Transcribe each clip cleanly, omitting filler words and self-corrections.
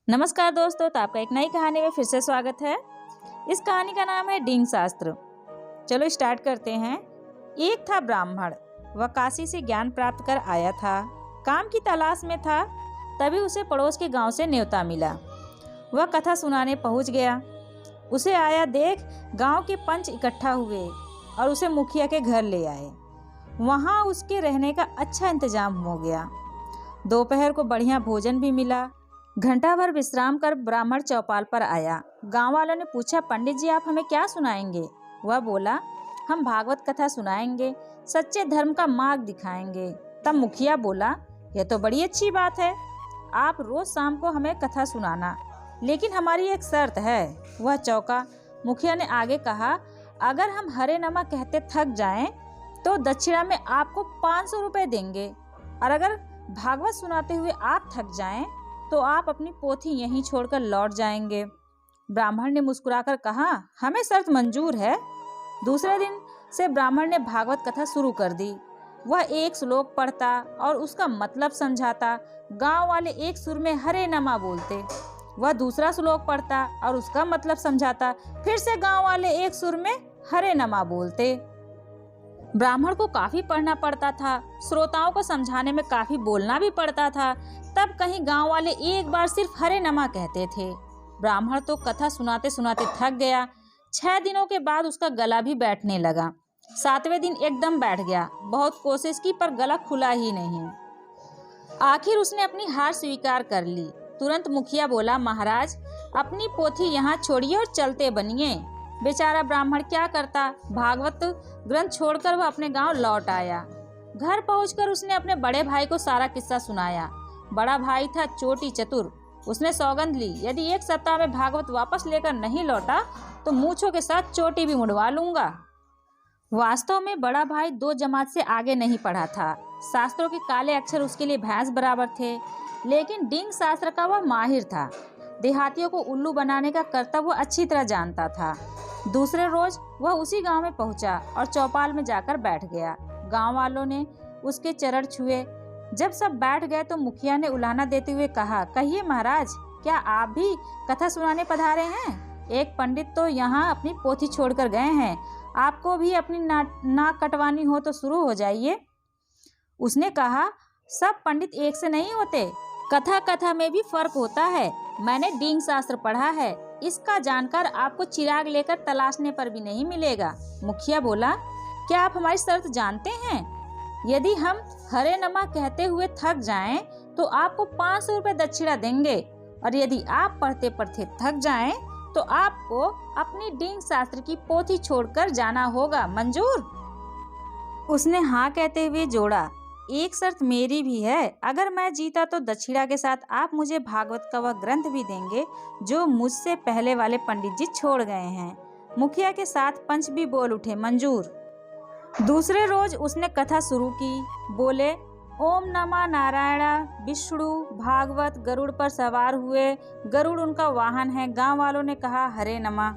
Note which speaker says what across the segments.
Speaker 1: नमस्कार दोस्तों, तो आपका एक नई कहानी में फिर से स्वागत है। इस कहानी का नाम है डींग शास्त्र। चलो स्टार्ट करते हैं। एक था ब्राह्मण, वह काशी से ज्ञान प्राप्त कर आया था। काम की तलाश में था, तभी उसे पड़ोस के गांव से न्योता मिला। वह कथा सुनाने पहुंच गया। उसे आया देख गांव के पंच इकट्ठा हुए और उसे मुखिया के घर ले आए। वहां उसके रहने का अच्छा इंतजाम हो गया। दोपहर को बढ़िया भोजन भी मिला। घंटा भर विश्राम कर ब्राह्मण चौपाल पर आया। गांव वालों ने पूछा, पंडित जी आप हमें क्या सुनाएंगे? वह बोला, हम भागवत कथा सुनाएंगे, सच्चे धर्म का मार्ग दिखाएंगे। तब मुखिया बोला, यह तो बड़ी अच्छी बात है, आप रोज शाम को हमें कथा सुनाना, लेकिन हमारी एक शर्त है। वह चौंका। मुखिया ने आगे कहा, अगर हम हरे नमा कहते थक जाएं तो दक्षिणा में आपको 500 रुपए देंगे, और अगर भागवत सुनाते हुए आप थक जाएं तो आप अपनी पोथी यहीं छोड़कर लौट जाएंगे। ब्राह्मण ने मुस्कुराकर कहा, हमें शर्त मंजूर है। दूसरे दिन से ब्राह्मण ने भागवत कथा शुरू कर दी। वह एक श्लोक पढ़ता और उसका मतलब समझाता। गांव वाले एक सुर में हरे नमा बोलते। वह दूसरा श्लोक पढ़ता और उसका मतलब समझाता। फिर से गांव वाले एक सुर में हरे नमा बोलते। ब्राह्मण को काफी पढ़ना पड़ता था, श्रोताओं को समझाने में काफी बोलना भी पड़ता था। तब कहीं गांव वाले एक बार सिर्फ हरे नमा कहते थे। ब्राह्मण तो कथा सुनाते सुनाते थक गया। 6 दिनों के बाद उसका गला भी बैठने लगा। 7वें दिन एकदम बैठ गया। बहुत कोशिश की पर गला खुला ही नहीं। आखिर उसने अपनी हार स्वीकार कर ली। तुरंत मुखिया बोला, महाराज अपनी पोथी यहाँ छोड़िए और चलते बनिए। बेचारा ब्राह्मण क्या करता, भागवत ग्रंथ छोड़कर वह अपने गांव लौट आया। घर पहुंचकर उसने अपने बड़े भाई को सारा किस्सा सुनाया। बड़ा भाई था चोटी चतुर। उसने सौगंध ली, यदि 1 सप्ताह में भागवत वापस लेकर नहीं लौटा तो मूंछों के साथ चोटी भी मुड़वा लूंगा। वास्तव में बड़ा भाई 2 जमात से आगे नहीं पढ़ा था। शास्त्रों के काले अक्षर उसके लिए भैंस बराबर थे, लेकिन डींग शास्त्र का वह माहिर था। देहातियों को उल्लू बनाने का कर्तव्य वह अच्छी तरह जानता था। दूसरे रोज वह उसी गांव में पहुंचा और चौपाल में जाकर बैठ गया। गांव वालों ने उसके चरण छुए। जब सब बैठ गए तो मुखिया ने उलाहना देते हुए कहा, कहिए महाराज, क्या आप भी कथा सुनाने पधारे हैं? एक पंडित तो यहाँ अपनी पोथी छोड़कर गए हैं, आपको भी अपनी नाक कटवानी हो तो शुरू हो जाइए। उसने कहा, सब पंडित एक से नहीं होते, कथा कथा में भी फर्क होता है। मैंने डींग शास्त्र पढ़ा है, इसका जानकार आपको चिराग लेकर तलाशने पर भी नहीं मिलेगा। मुखिया बोला, क्या आप हमारी शर्त जानते हैं? यदि हम हरे नमा कहते हुए थक जाएं तो आपको 500 रुपए दक्षिणा देंगे, और यदि आप पढ़ते पढ़ते थक जाएं तो आपको अपनी डींग शास्त्र की पोथी छोड़कर जाना होगा। मंजूर? उसने हाँ कहते हुए जोड़ा, एक शर्त मेरी भी है, अगर मैं जीता तो दक्षिणा के साथ आप मुझे भागवत का वह ग्रंथ भी देंगे जो मुझसे पहले वाले पंडित जी छोड़ गए हैं। मुखिया के साथ पंच भी बोल उठे, मंजूर। दूसरे रोज उसने कथा शुरू की। बोले, ओम नमः नारायण। विष्णु भागवत गरुड़ पर सवार हुए। गरुड़ उनका वाहन है। गांव वालों ने कहा, हरे नमः।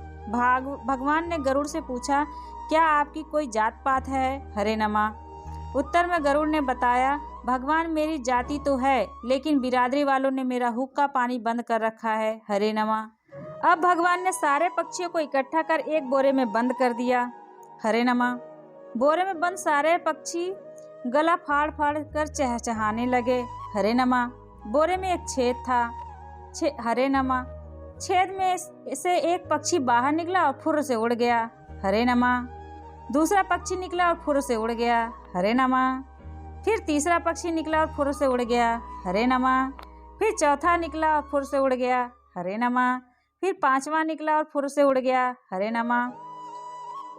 Speaker 1: भगवान ने गरुड़ से पूछा, क्या आपकी कोई जात पात है? हरे नमः। उत्तर में गरुड़ ने बताया, भगवान मेरी जाति तो है, लेकिन बिरादरी वालों ने मेरा हुक्का पानी बंद कर रखा है। हरे नमः। अब भगवान ने सारे पक्षियों को इकट्ठा कर एक बोरे में बंद कर दिया। हरे नमः। बोरे में बंद सारे पक्षी गला फाड़ फाड़ कर चहचहाने लगे। हरे नमः। बोरे में एक छेद था। हरे नमः। छेद में से एक पक्षी बाहर निकला और फुर्र से उड़ गया। हरे नमः। दूसरा पक्षी निकला और फुर्र से उड़ गया। हरे नमः। फिर तीसरा पक्षी निकला और फुर्र से उड़ गया। हरे नमः। फिर चौथा निकला और फुर्र से उड़ गया। हरे नमः। फिर 5वां निकला और फुर्र से उड़ गया। हरे नमः।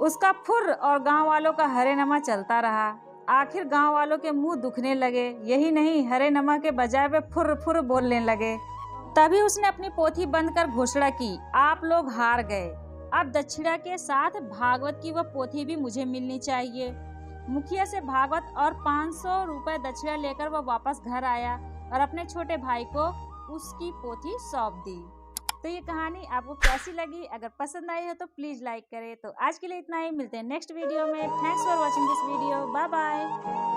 Speaker 1: उसका फुर्र और गांव वालों का हरे नमा चलता रहा। आखिर गांव वालों के मुंह दुखने लगे। यही नहीं, हरे नमा के बजाय वे फुर्र फुर्र बोलने लगे। तभी उसने अपनी पोथी बंद कर घोषणा की, आप लोग हार गए। अब दक्षिणा के साथ भागवत की वह पोथी भी मुझे मिलनी चाहिए। मुखिया से भागवत और 500 रुपए दक्षिणा लेकर वह वापस घर आया और अपने छोटे भाई को उसकी पोथी सौंप दी। तो ये कहानी आपको कैसी लगी? अगर पसंद आई हो तो प्लीज़ लाइक करें। तो आज के लिए इतना ही, मिलते हैं नेक्स्ट वीडियो में। Thanks for watching this video. Bye bye.